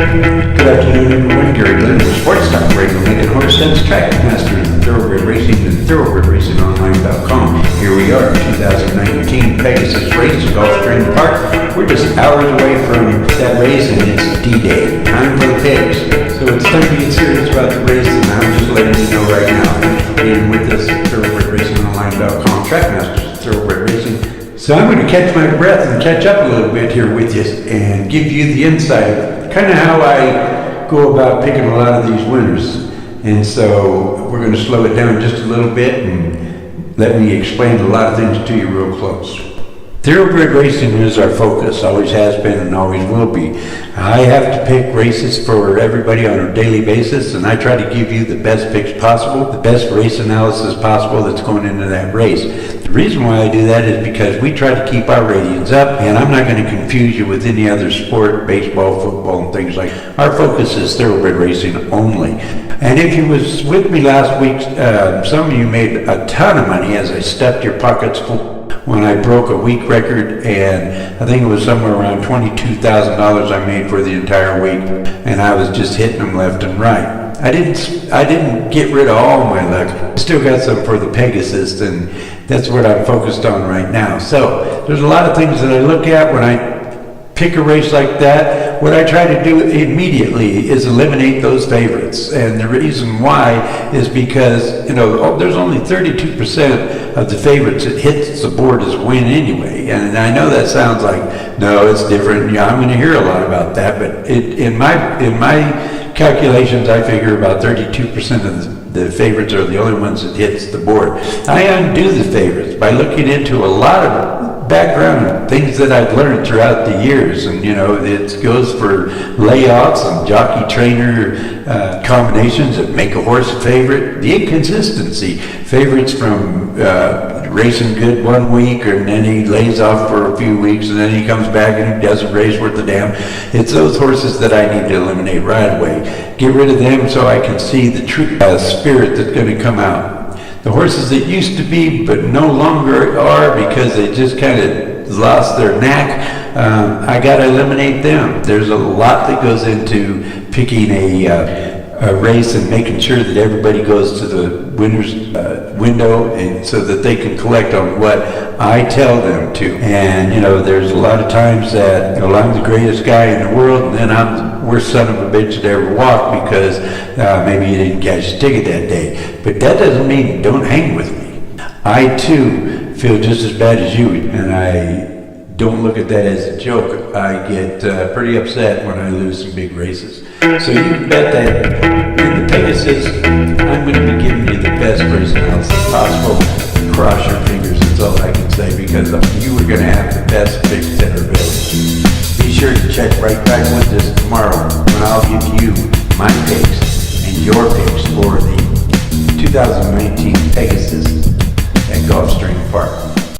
Good afternoon, everyone. Gary Glennon with Sports Talk Radio, making horse sense, track master of thoroughbred racing and thoroughbredracingonline.com. Here we are, 2019 Pegasus race, Gulfstream Park. We're just hours away from that race, and it's D-Day. Time for the pigs. So it's time to get serious about the race, and I'm just letting you know right now. Thanks for being with us at thoroughbredracingonline.com, track masters of thoroughbred racing. So I'm going to catch my breath and catch up a little bit here with you and give you the insight of kind of how I go about picking a lot of these winners. And so we're going to slow it down just a little bit and let me explain a lot of things to you real close. Thoroughbred racing is our focus, always has been and always will be. I have to pick races for everybody on a daily basis, and I try to give you the best picks possible, the best race analysis possible that's going into that race. The reason why I do that is because we try to keep our ratings up, and I'm not going to confuse you with any other sport, baseball, football, and things like that. Our focus is thoroughbred racing only. And if you was with me last week, some of you made a ton of money as I stuffed your pockets full when I broke a week record, and I think it was somewhere around $22,000 I made for the entire week, and I was just hitting them left and right. I didn't get rid of all my luck. Still got some for the Pegasus, and that's what I'm focused on right now. So there's a lot of things that I look at when I pick a race like that. What I try to do immediately is eliminate those favorites, and the reason why is because there's only 32% of the favorites that hits the board as a win anyway. And I know that sounds like, no, it's different. Yeah, I'm going to hear a lot about that, but in my calculations, I figure about 32% of the favorites are the only ones that hits the board. I undo the favorites by looking into a lot of background and things that I've learned throughout the years, and it goes for layouts and jockey trainer combinations that make a horse a favorite, the inconsistency, favorites from racing good one week and then he lays off for a few weeks and then he comes back and he doesn't race worth a damn. It's those horses that I need to eliminate right away. Get rid of them so I can see the true spirit that's going to come out. The horses that used to be but no longer are because they just kind of lost their knack, I got to eliminate them. There's a lot that goes into picking a race and making sure that everybody goes to the winner's window, and so that they can collect on what I tell them to. And there's a lot of times that I'm the greatest guy in the world, and then I'm the worst son of a bitch that ever walked because maybe you didn't catch a ticket that day. But that doesn't mean don't hang with me. I too feel just as bad as you, and I don't look at that as a joke. I get pretty upset when I lose some big races. So you can bet that in the Pegasus, I'm going to be giving you the best race analysis possible. Cross your fingers, that's all I can say, because you are going to have the best picks that are available. Be sure to check right back with us tomorrow when I'll give you my picks and your picks for the 2019 Pegasus at Gulfstream Park.